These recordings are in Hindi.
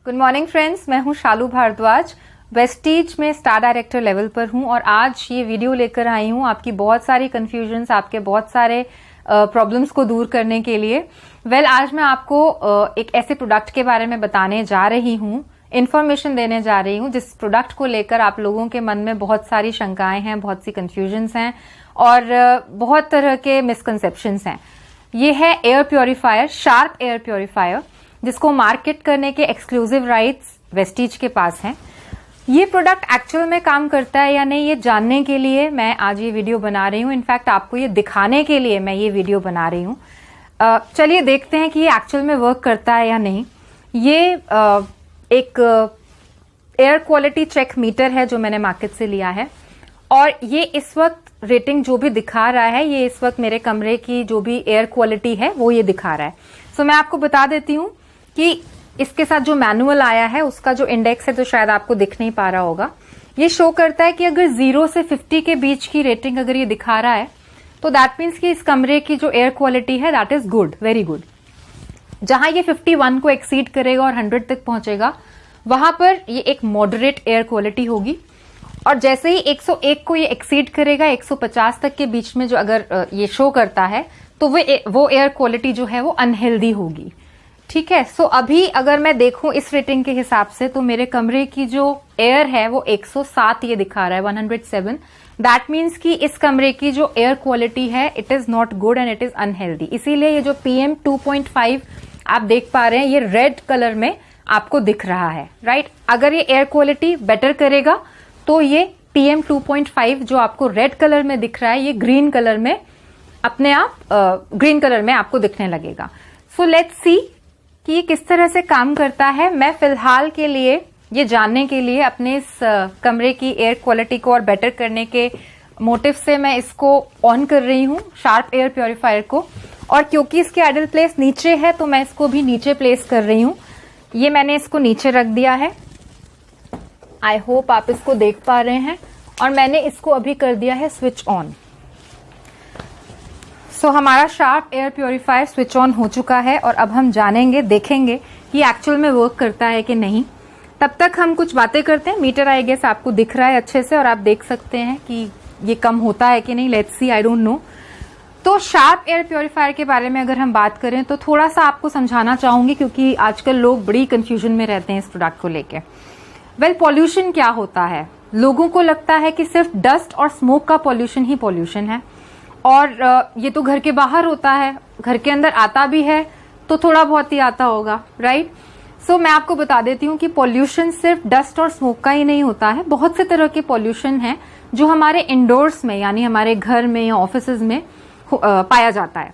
गुड मॉर्निंग फ्रेंड्स, मैं हूं शालू भारद्वाज। वेस्टीज में स्टार डायरेक्टर लेवल पर हूं और आज ये वीडियो लेकर आई हूं आपकी बहुत सारी कंफ्यूजन्स, आपके बहुत सारे प्रॉब्लम्स को दूर करने के लिए। आज मैं आपको एक ऐसे प्रोडक्ट के बारे में बताने जा रही हूं, इन्फॉर्मेशन देने जा रही हूं जिस प्रोडक्ट को लेकर आप लोगों के मन में बहुत सारी शंकाएं हैं, बहुत सी कंफ्यूजन्स हैं और बहुत तरह के मिसकंसेप्शंस हैं। ये है air purifier, sharp air purifier, जिसको मार्केट करने के एक्सक्लूसिव राइट्स वेस्टीज के पास हैं। ये प्रोडक्ट एक्चुअल में काम करता है या नहीं, ये जानने के लिए मैं आज ये वीडियो बना रही हूँ। इनफैक्ट आपको ये दिखाने के लिए मैं ये वीडियो बना रही हूँ। चलिए देखते हैं कि ये एक्चुअल में वर्क करता है या नहीं। ये एक एयर क्वालिटी चेक मीटर है जो मैंने मार्केट से लिया है और ये इस वक्त रेटिंग जो भी दिखा रहा है, ये इस वक्त मेरे कमरे की जो भी एयर क्वालिटी है वो ये दिखा रहा है। सो मैं आपको बता देती हूँ कि इसके साथ जो मैनुअल आया है उसका जो इंडेक्स है, तो शायद आपको दिख नहीं पा रहा होगा, ये शो करता है कि अगर 0 से 50 के बीच की रेटिंग अगर ये दिखा रहा है तो दैट मीन्स कि इस कमरे की जो एयर क्वालिटी है that is good, very good. जहां ये 51 को एक्सीड करेगा और 100 तक पहुंचेगा वहां पर ये एक मॉडरेट एयर क्वालिटी होगी और जैसे ही 101 को ये एक्सीड करेगा 150 तक के बीच में जो अगर ये शो करता है तो वो एयर क्वालिटी जो है वो अनहेल्दी होगी। ठीक है। सो अभी अगर मैं देखूं इस रेटिंग के हिसाब से तो मेरे कमरे की जो एयर है वो 107 ये दिखा रहा है, 107। दैट मीन्स कि इस कमरे की जो एयर क्वालिटी है it is not good and it is unhealthy. इसीलिए ये जो PM 2.5 आप देख पा रहे हैं ये रेड कलर में आपको दिख रहा है, राइट। अगर ये एयर क्वालिटी बेटर करेगा तो ये PM 2.5 जो आपको रेड कलर में दिख रहा है ये ग्रीन कलर में अपने आप ग्रीन कलर में आपको दिखने लगेगा। सो लेट्स सी कि ये किस तरह से काम करता है। मैं फिलहाल के लिए ये जानने के लिए अपने इस कमरे की एयर क्वालिटी को और बेटर करने के मोटिव से मैं इसको ऑन कर रही हूँ, शार्प एयर प्योरीफायर को। और क्योंकि इसके आइडल प्लेस नीचे है तो मैं इसको भी नीचे प्लेस कर रही हूँ। ये मैंने इसको नीचे रख दिया है, आई होप आप इसको देख पा रहे हैं, और मैंने इसको अभी कर दिया है स्विच ऑन। सो हमारा Sharp air purifier switch on हो चुका है और अब हम जानेंगे, देखेंगे कि एक्चुअल में वर्क करता है कि नहीं। तब तक हम कुछ बातें करते हैं। मीटर आई गेस आपको दिख रहा है अच्छे से और आप देख सकते हैं कि ये कम होता है कि नहीं। Let's see, I don't know. तो शार्प एयर प्योरीफायर के बारे में अगर हम बात करें तो थोड़ा सा आपको समझाना चाहूंगी क्योंकि आजकल लोग बड़ी कंफ्यूजन में रहते हैं इस प्रोडक्ट को लेके। पॉल्यूशन क्या होता है? लोगों को लगता है कि सिर्फ डस्ट और स्मोक का पॉल्यूशन ही पॉल्यूशन है और ये तो घर के बाहर होता है, घर के अंदर आता भी है तो थोड़ा बहुत ही आता होगा, राइट। सो मैं आपको बता देती हूँ कि पॉल्यूशन सिर्फ डस्ट और स्मोक का ही नहीं होता है। बहुत से तरह के पॉल्यूशन हैं जो हमारे इंडोर्स में यानी हमारे घर में या ऑफिसेज में पाया जाता है।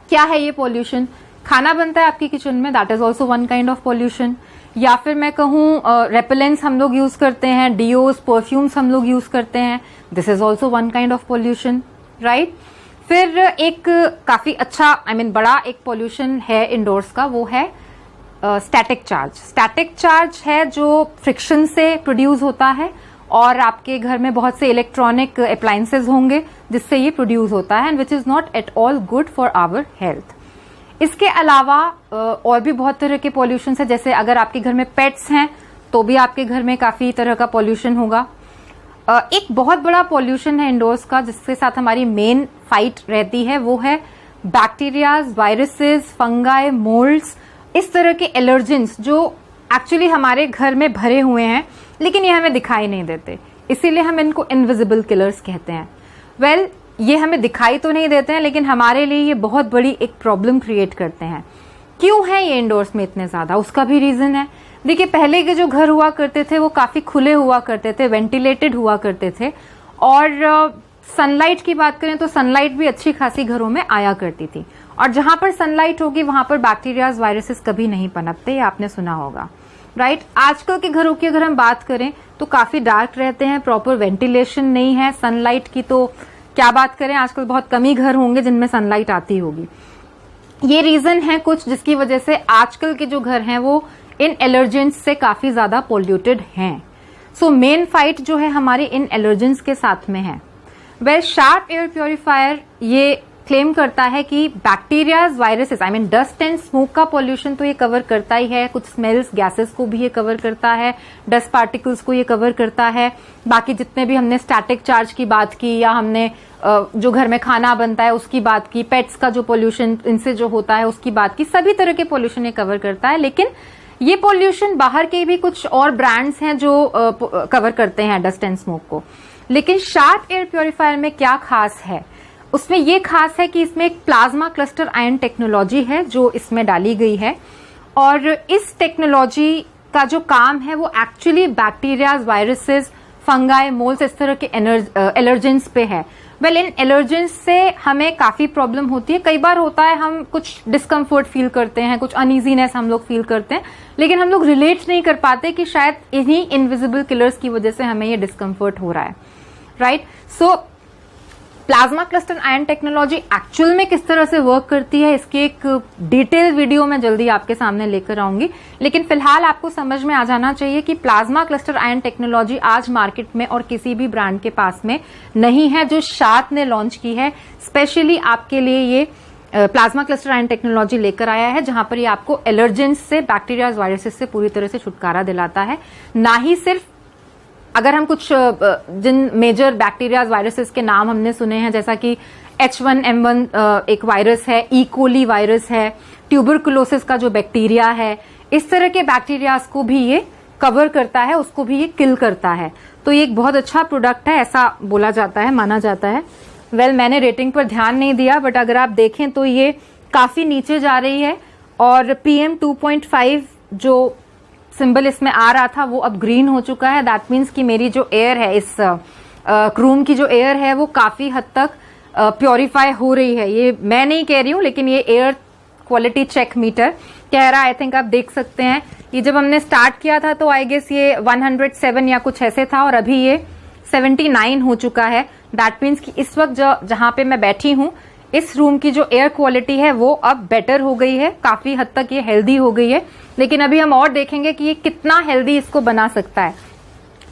क्या है ये पॉल्यूशन? खाना बनता है आपकी किचन में, that is also one kind of pollution. या फिर मैं कहूँ रेपेलेंट्स हम लोग यूज करते हैं, डिओस, परफ्यूम्स हम लोग यूज करते हैं, this is also one kind of pollution, right. फिर एक काफी अच्छा बड़ा एक पॉल्यूशन है इंडोर्स का, वो है स्टैटिक चार्ज। स्टैटिक चार्ज है जो फ्रिक्शन से प्रोड्यूस होता है और आपके घर में बहुत से इलेक्ट्रॉनिक अप्लायंसेज होंगे जिससे ये प्रोड्यूस होता है and which is not at all good for our health. इसके अलावा और भी बहुत तरह के पॉल्यूशन है, जैसे अगर आपके घर में पेट्स हैं तो भी आपके घर में काफी तरह का पॉल्यूशन होगा। एक बहुत बड़ा पॉल्यूशन है इंडोर्स का जिसके साथ हमारी मेन फाइट रहती है, वो है बैक्टीरियाज, वायरसेस, फंगाई, मोल्ड्स, इस तरह के एलर्जेंस जो एक्चुअली हमारे घर में भरे हुए हैं लेकिन ये हमें दिखाई नहीं देते, इसीलिए हम इनको इनविजिबल किलर्स कहते हैं। ये हमें दिखाई तो नहीं देते हैं लेकिन हमारे लिए ये बहुत बड़ी एक प्रॉब्लम क्रिएट करते हैं। क्यों है ये इंडोर्स में इतने ज्यादा? उसका भी रीजन है। देखिए, पहले के जो घर हुआ करते थे वो काफी खुले हुआ करते थे, वेंटिलेटेड हुआ करते थे और सनलाइट की बात करें तो सनलाइट भी अच्छी खासी घरों में आया करती थी और जहां पर सनलाइट होगी वहां पर बैक्टीरियाज, वायरसेस कभी नहीं पनपते, ये आपने सुना होगा, राइट। आजकल के घरों की अगर हम बात करें तो काफी डार्क रहते हैं, प्रॉपर वेंटिलेशन नहीं है, सनलाइट की तो क्या बात करें, आजकल बहुत कम ही घर होंगे जिनमें सनलाइट आती होगी। ये रीजन है कुछ जिसकी वजह से आजकल के जो घर हैं वो इन एलर्जेंस से काफी ज्यादा पोल्यूटेड हैं। सो मेन फाइट जो है हमारी इन एलर्जेंस के साथ में है। शार्प एयर प्योरीफायर ये क्लेम करता है कि bacterias, viruses, I mean dust and smoke का पॉल्यूशन तो ये कवर करता ही है, कुछ स्मेल्स, गैसेस को भी ये कवर करता है, डस्ट पार्टिकल्स को ये कवर करता है, बाकी जितने भी हमने स्टैटिक चार्ज की बात की या हमने जो घर में खाना बनता है उसकी बात की, पेट्स का जो पॉल्यूशन इनसे जो होता है उसकी बात की, सभी तरह के पॉल्यूशन ये कवर करता है। लेकिन ये पॉल्यूशन बाहर के भी कुछ और ब्रांड्स हैं जो कवर करते हैं डस्ट एंड स्मोक को। लेकिन शार्प एयर प्योरीफायर में क्या खास है, उसमें ये खास है कि इसमें एक प्लाज्मा क्लस्टर आयन टेक्नोलॉजी है जो इसमें डाली गई है, और इस टेक्नोलॉजी का जो काम है वो actually bacterias, viruses, fungi, moles, इस तरह के एलर्जेंस पे है। वेल, इन एलर्जेंस से हमें काफी प्रॉब्लम होती है। कई बार होता है हम कुछ डिस्कम्फर्ट फील करते हैं, कुछ अनईजीनेस हम लोग फील करते हैं, लेकिन हम लोग रिलेट नहीं कर पाते कि शायद इन्हीं इनविजिबल किलर्स की वजह से हमें ये डिस्कम्फर्ट हो रहा है, राइट। सो plasma cluster ion technology actual में किस तरह से वर्क करती है, इसकी एक डिटेल वीडियो मैं जल्दी आपके सामने लेकर आऊंगी। लेकिन फिलहाल आपको समझ में आ जाना चाहिए कि प्लाज्मा क्लस्टर आयन टेक्नोलॉजी आज मार्केट में और किसी भी ब्रांड के पास में नहीं है। जो शार्प ने लॉन्च की है स्पेशली आपके लिए ये प्लाज्मा क्लस्टर आयन टेक्नोलॉजी लेकर आया है, जहां पर ये आपको एलर्जेंस से, बैक्टीरियाज, वायरसेस से पूरी तरह से छुटकारा दिलाता है। ना ही सिर्फ अगर हम कुछ जिन मेजर बैक्टीरियाज, वायरसेस के नाम हमने सुने हैं, जैसा कि H1N1 एक वायरस है, ई कोली वायरस है, ट्यूबरकुलोसिस का जो बैक्टीरिया है, इस तरह के बैक्टीरियाज को भी ये कवर करता है, उसको भी ये किल करता है। तो ये एक बहुत अच्छा प्रोडक्ट है, ऐसा बोला जाता है, माना जाता है। वेल, मैंने रेटिंग पर ध्यान नहीं दिया, बट अगर आप देखें तो ये काफी नीचे जा रही है, और PM 2.5 जो सिंबल इसमें आ रहा था वो अब ग्रीन हो चुका है। दैट मीन्स कि मेरी जो एयर है, इस रूम की जो एयर है वो काफी हद तक प्योरीफाई हो रही है। ये मैं नहीं कह रही हूं, लेकिन ये एयर क्वालिटी चेक मीटर कह रहा है। आई थिंक आप देख सकते हैं, ये जब हमने स्टार्ट किया था तो आई गेस ये 107 या कुछ ऐसे था, और अभी ये 79 हो चुका है। दैट मीन्स कि इस वक्त जहां पे मैं बैठी हूं, इस रूम की जो एयर क्वालिटी है वो अब बेटर हो गई है, काफी हद तक ये हेल्दी हो गई है। लेकिन अभी हम और देखेंगे कि ये कितना हेल्दी इसको बना सकता है।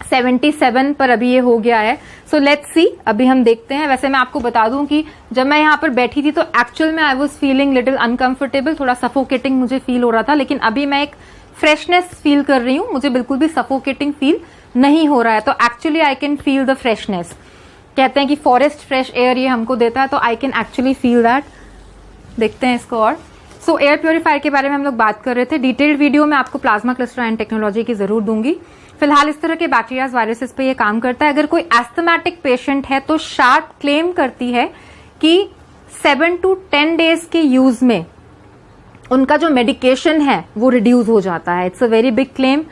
77 पर अभी ये हो गया है। सो लेट्स सी, अभी हम देखते हैं। वैसे मैं आपको बता दूं कि जब मैं यहाँ पर बैठी थी तो एक्चुअल में I was feeling little uncomfortable, थोड़ा सफोकेटिंग मुझे फील हो रहा था, लेकिन अभी मैं एक फ्रेशनेस फील कर रही हूँ, मुझे बिल्कुल भी सफोकेटिंग फील नहीं हो रहा है। तो actually I can feel the freshness. कहते हैं कि फॉरेस्ट फ्रेश एयर ये हमको देता है, तो आई कैन एक्चुअली फील दैट। देखते हैं इसको और। सो एयर प्योरीफायर के बारे में हम लोग बात कर रहे थे। डिटेल्ड वीडियो में आपको प्लाज्मा क्लस्टर आयन टेक्नोलॉजी की जरूर दूंगी। फिलहाल इस तरह के बैक्टीरियाज, वायरसेस पे ये काम करता है। अगर कोई एस्थमेटिक पेशेंट है तो शार्प क्लेम करती है कि 7 to 10 डेज के यूज में उनका जो मेडिकेशन है वो रिड्यूस हो जाता है। It's a very big claim.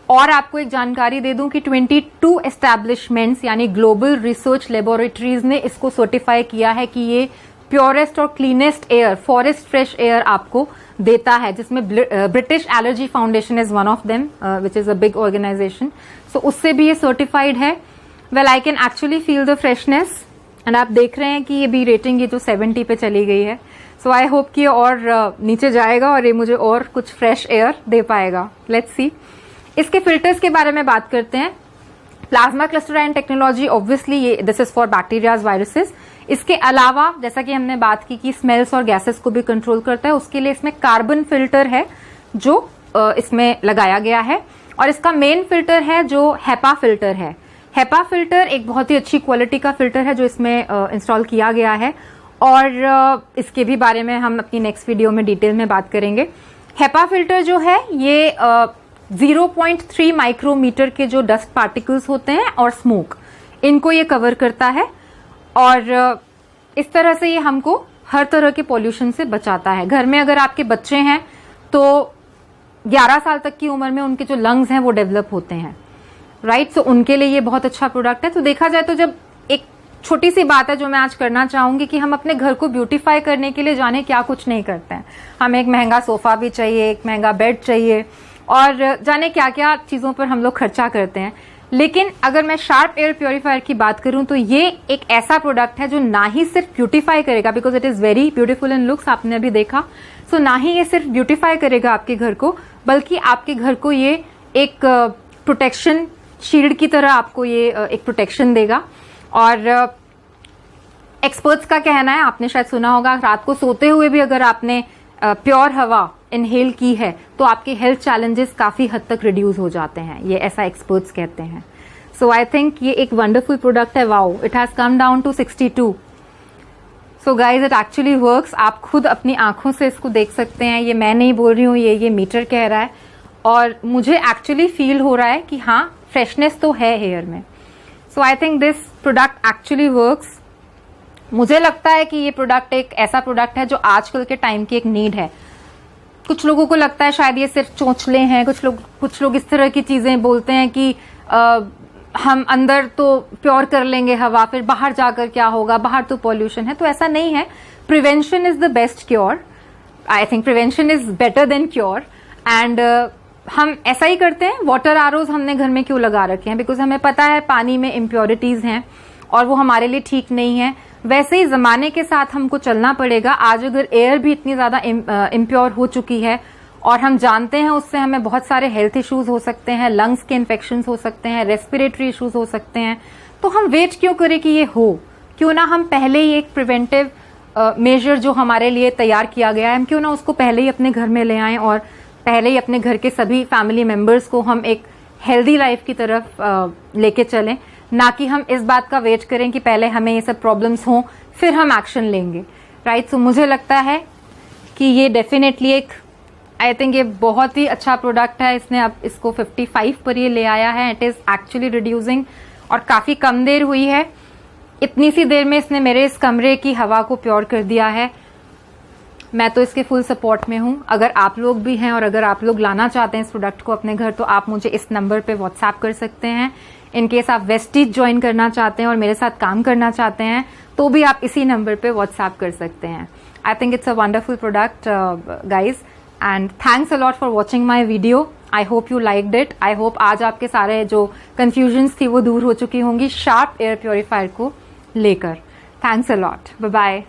और आपको एक जानकारी दे दूं कि 22 एस्टैब्लिशमेंट्स यानी ग्लोबल रिसर्च लेबोरेटरीज ने इसको सर्टिफाई किया है कि ये प्योरेस्ट और cleanest air, forest fresh air आपको देता है, जिसमें British Allergy Foundation is one of them, which is a big organisation. So उससे भी ये सर्टिफाइड है। Well, I can actually feel the freshness, and आप देख रहे हैं कि ये बी रेटिंग ये जो 70 पे चली गई है। सो आई होप कि ये और नीचे जाएगा और ये मुझे और कुछ फ्रेश एयर दे पाएगा। Let's see. इसके फिल्टर्स के बारे में बात करते हैं। Plasma cluster ion technology obviously ये this is for bacterias, viruses. इसके अलावा जैसा कि हमने बात की कि स्मेल्स और गैसेस को भी कंट्रोल करता है, उसके लिए इसमें कार्बन फिल्टर है जो इसमें लगाया गया है। और इसका मेन फिल्टर है जो हेपा फिल्टर है। हेपा फिल्टर एक बहुत ही अच्छी क्वालिटी का फिल्टर है जो इसमें इंस्टॉल किया गया है, और इसके भी बारे में हम अपनी नेक्स्ट वीडियो में डिटेल में बात करेंगे। हेपा फिल्टर जो है ये 0.3 माइक्रोमीटर के जो डस्ट पार्टिकल्स होते हैं और स्मोक, इनको ये कवर करता है, और इस तरह से ये हमको हर तरह के पॉल्यूशन से बचाता है। घर में अगर आपके बच्चे हैं तो 11 साल तक की उम्र में उनके जो लंग्स हैं वो डेवलप होते हैं, राइट। सो उनके लिए ये बहुत अच्छा प्रोडक्ट है। तो देखा जाए तो जब एक छोटी सी बात है जो मैं आज करना चाहूंगी कि हम अपने घर को ब्यूटीफाई करने के लिए जाने क्या कुछ नहीं करते हैं। हमें एक महंगा सोफा भी चाहिए, एक महंगा बेड चाहिए, और जाने क्या क्या चीजों पर हम लोग खर्चा करते हैं। लेकिन अगर मैं शार्प एयर प्योरीफायर की बात करूं तो ये एक ऐसा प्रोडक्ट है जो ना ही सिर्फ ब्यूटीफाई करेगा, because it is very beautiful in looks, आपने अभी देखा। सो ना ही ये सिर्फ ब्यूटीफाई करेगा आपके घर को, बल्कि आपके घर को ये एक प्रोटेक्शन शील्ड की तरह आपको ये एक प्रोटेक्शन देगा। और एक्सपर्ट्स का कहना है, आपने शायद सुना होगा, रात को सोते हुए भी अगर आपने प्योर हवा इनहेल की है तो आपके हेल्थ चैलेंजेस काफी हद तक रिड्यूस हो जाते हैं, ये ऐसा एक्सपर्ट्स कहते हैं। सो आई थिंक ये एक वंडरफुल प्रोडक्ट है। Wow, it has come down to 62। So guys, it actually works. आप खुद अपनी आंखों से इसको देख सकते हैं, ये मैं नहीं बोल रही हूँ, ये मीटर कह रहा है, और मुझे एक्चुअली फील हो रहा है कि हाँ, फ्रेशनेस तो है हेयर में। So I think this product actually works. मुझे लगता है कि ये प्रोडक्ट एक ऐसा प्रोडक्ट है जो आजकल के टाइम की एक नीड है। कुछ लोगों को लगता है शायद ये सिर्फ चोंचले हैं, कुछ लोग इस तरह की चीजें बोलते हैं कि हम अंदर तो प्योर कर लेंगे हवा, फिर बाहर जाकर क्या होगा, बाहर तो पॉल्यूशन है। तो ऐसा नहीं है। Prevention is the best cure. I think prevention is better than cure. And हम ऐसा ही करते हैं। वाटर आरोज हमने घर में क्यों लगा रखे हैं? बिकॉज हमें पता है पानी में इम्प्योरिटीज हैं और वो हमारे लिए ठीक नहीं है। वैसे ही जमाने के साथ हमको चलना पड़ेगा। आज अगर एयर भी इतनी ज्यादा इम्प्योर हो चुकी है और हम जानते हैं उससे हमें बहुत सारे हेल्थ इश्यूज हो सकते हैं, लंग्स के इन्फेक्शंस हो सकते हैं, रेस्पिरेटरी इश्यूज हो सकते हैं, तो हम वेट क्यों करें कि ये हो? क्यों ना हम पहले ही एक प्रिवेंटिव मेजर जो हमारे लिए तैयार किया गया है, हम क्यों ना उसको पहले ही अपने घर में ले आएं और पहले ही अपने घर के सभी फैमिली मेंबर्स को हम एक हेल्दी लाइफ की तरफ लेके चलें, ना कि हम इस बात का वेट करें कि पहले हमें ये सब प्रॉब्लम्स हों फिर हम एक्शन लेंगे, राइट? सो मुझे लगता है कि ये डेफिनेटली एक, आई थिंक ये बहुत ही अच्छा प्रोडक्ट है। इसने अब इसको 55 पर ये ले आया है। इट इज एक्चुअली रिड्यूसिंग, और काफी कम देर हुई है। इतनी सी देर में इसने मेरे इस कमरे की हवा को प्योर कर दिया है। मैं तो इसके फुल सपोर्ट में हूं। अगर आप लोग भी हैं और अगर आप लोग लाना चाहते हैं इस प्रोडक्ट को अपने घर, तो आप मुझे इस नंबर पे व्हाट्सएप कर सकते हैं। इनकेस आप वेस्टीज ज्वाइन करना चाहते हैं और मेरे साथ काम करना चाहते हैं तो भी आप इसी नंबर पे व्हाट्सएप कर सकते हैं। I think it's a wonderful product guys, and thanks a lot for watching my video. I hope you liked it. I hope आज आपके सारे जो कंफ्यूजन्स थी वो दूर हो चुकी होंगी शार्प एयर प्योरीफायर को लेकर। Thanks a lot. Bye bye.